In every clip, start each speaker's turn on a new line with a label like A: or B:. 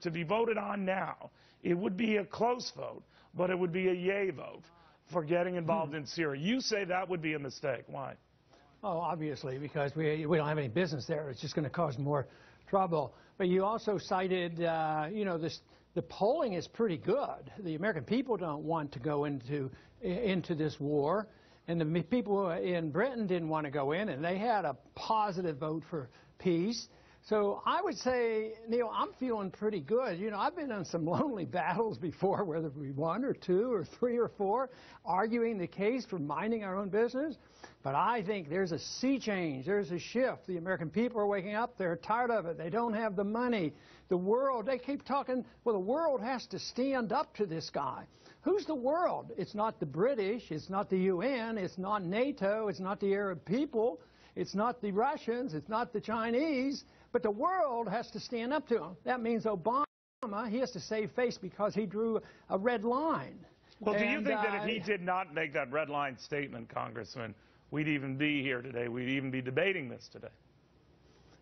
A: to be voted on now, it would be a close vote, but it would be a yay vote for getting involved in Syria. You say that would be a mistake. Why?
B: Oh, obviously, because we don't have any business there. It's just going to cause more trouble. But you also cited, you know, the polling is pretty good. The American people don't want to go into this war. And the people in Britain didn't want to go in, and they had a positive vote for peace. So I would say, Neil, I'm feeling pretty good. You know, I've been in some lonely battles before, whether it be 1 or 2 or 3 or 4, arguing the case for minding our own business. But I think there's a sea change. There's a shift. The American people are waking up. They're tired of it. They don't have the money. The world, they keep talking, well, the world has to stand up to this guy. Who's the world? It's not the British. It's not the UN. It's not NATO. It's not the Arab people. It's not the Russians. It's not the Chinese. But the world has to stand up to him. That means Obama, he has to save face because he drew a red line.
A: Well, do you think that if he did not make that red line statement, Congressman, we'd even be here today? We'd even be debating this today?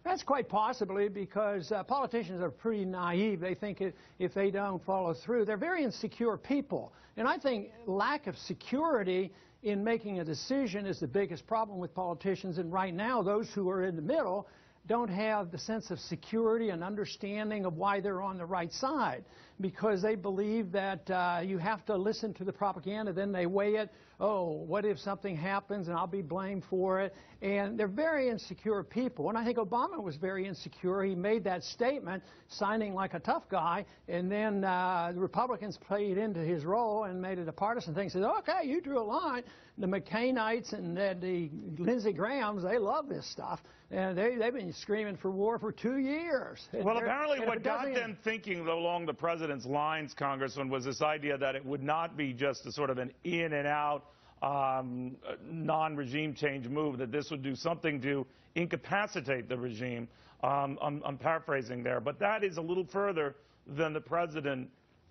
B: That's quite possibly, because politicians are pretty naive. They think if they don't follow through, they're very insecure people. And I think lack of security in making a decision is the biggest problem with politicians. And right now, those who are in the middle don't have the sense of security and understanding of why they're on the right side, because they believe that you have to listen to the propaganda, then they weigh it. Oh, what if something happens and I'll be blamed for it? And they're very insecure people. And I think Obama was very insecure. He made that statement, signing like a tough guy, and then the Republicans played into his role and made it a partisan thing. Said, okay, you drew a line. The McCainites and the Lindsey Grahams, they love this stuff. And they've been screaming for war for 2 years.
A: Well, apparently what got them thinking along the president's lines, Congressman, was this idea that it would not be just a sort of an in and out non-regime change move, that this would do something to incapacitate the regime. I'm paraphrasing there, but that is a little further than the president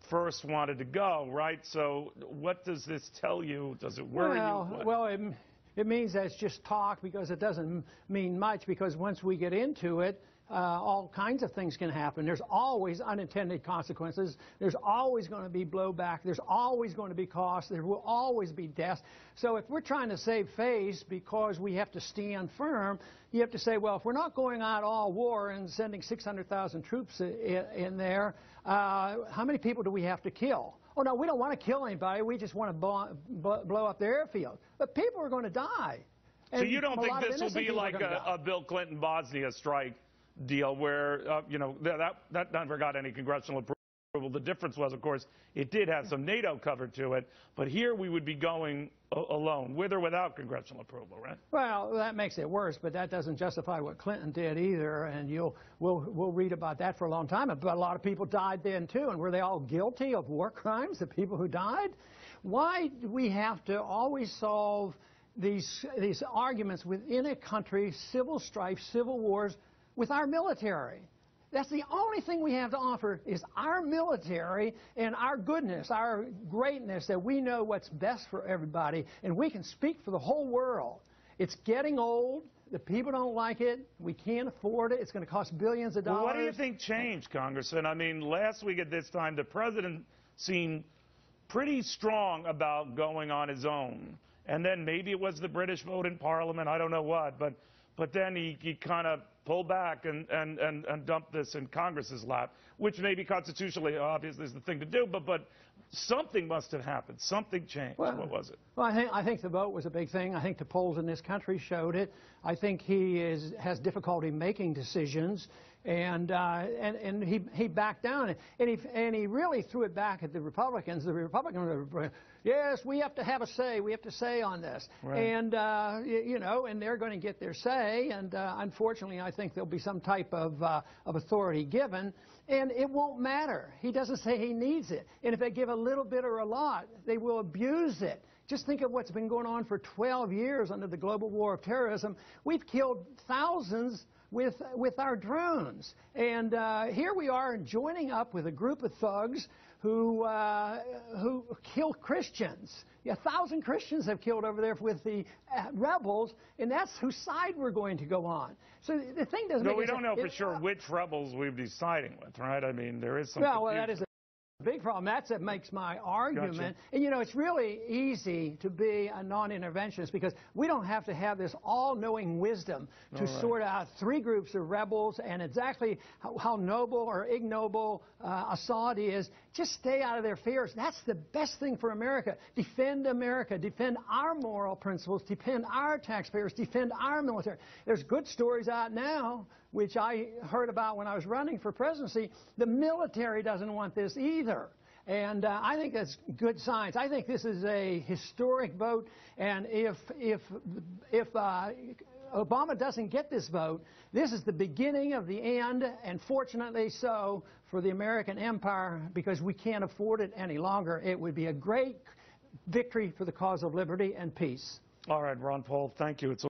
A: first wanted to go, right? So what does this tell you? Does it worry you?
B: Well, it means that it's just talk, because it doesn't mean much, because once we get into it, all kinds of things can happen. There's always unintended consequences. There's always going to be blowback. There's always going to be costs. There will always be deaths. So if we're trying to save face because we have to stand firm, you have to say, well, if we're not going out all war and sending 600,000 troops in there, how many people do we have to kill? Oh, no, we don't want to kill anybody. We just want to blow up the airfield. But people are going to die.
A: So you don't think this will be like a Bill Clinton Bosnia strike deal where, you know, that never got any congressional approval. The difference was, of course, it did have some NATO cover to it, but here we would be going alone, with or without congressional approval, right?
B: Well, that makes it worse, but that doesn't justify what Clinton did either, and we'll read about that for a long time. But a lot of people died then, too, and were they all guilty of war crimes, the people who died? Why do we have to always solve these arguments within a country, civil strife, civil wars, with our military? That's the only thing we have to offer, is our military and our goodness, our greatness, that we know what's best for everybody, and we can speak for the whole world. It's getting old. The people don't like it. We can't afford it. It's going to cost billions of dollars.
A: Well, what do you think changed, Congressman? I mean, last week at this time, the president seemed pretty strong about going on his own. And then maybe it was the British vote in Parliament, I don't know what, but then he kind of pulled back and dumped this in Congress's lap, which maybe constitutionally, obviously, is the thing to do, but something must have happened. Something changed.
B: Well,
A: what was it?
B: Well, I think the vote was a big thing. I think the polls in this country showed it. I think he has difficulty making decisions, and he backed down, and he really threw it back at the Republicans. The Republicans were, yes, we have to have a say. We have to say on this,
A: right.
B: And you know, and they're going to get their say. And unfortunately, I think there'll be some type of authority given, and it won't matter. He doesn't say he needs it, and if they give a little bit or a lot, they will abuse it. Just think of what's been going on for 12 years under the global war of terrorism. We've killed thousands with our drones. And here we are joining up with a group of thugs who kill Christians. 1,000 Christians have killed over there with the rebels, and that's whose side we're going to go on. So the thing doesn't make
A: we don't know for sure which rebels we'll be siding with, right? I mean, there is some
B: well, that is a big problem. That's what makes my argument.
A: Gotcha.
B: And, you know, it's really easy to be a non-interventionist because we don't have to have this all-knowing wisdom to sort out three groups of rebels and exactly how noble or ignoble Assad is. Just stay out of their affairs. That's the best thing for America. Defend America. Defend our moral principles. Defend our taxpayers. Defend our military. There's good stories out now, which I heard about when I was running for presidency. The military doesn't want this either. And I think that's good signs. I think this is a historic vote. And if Obama doesn't get this vote, this is the beginning of the end, and fortunately so for the American empire, because we can't afford it any longer. It would be a great victory for the cause of liberty and peace.
A: All right, Ron Paul, thank you. It's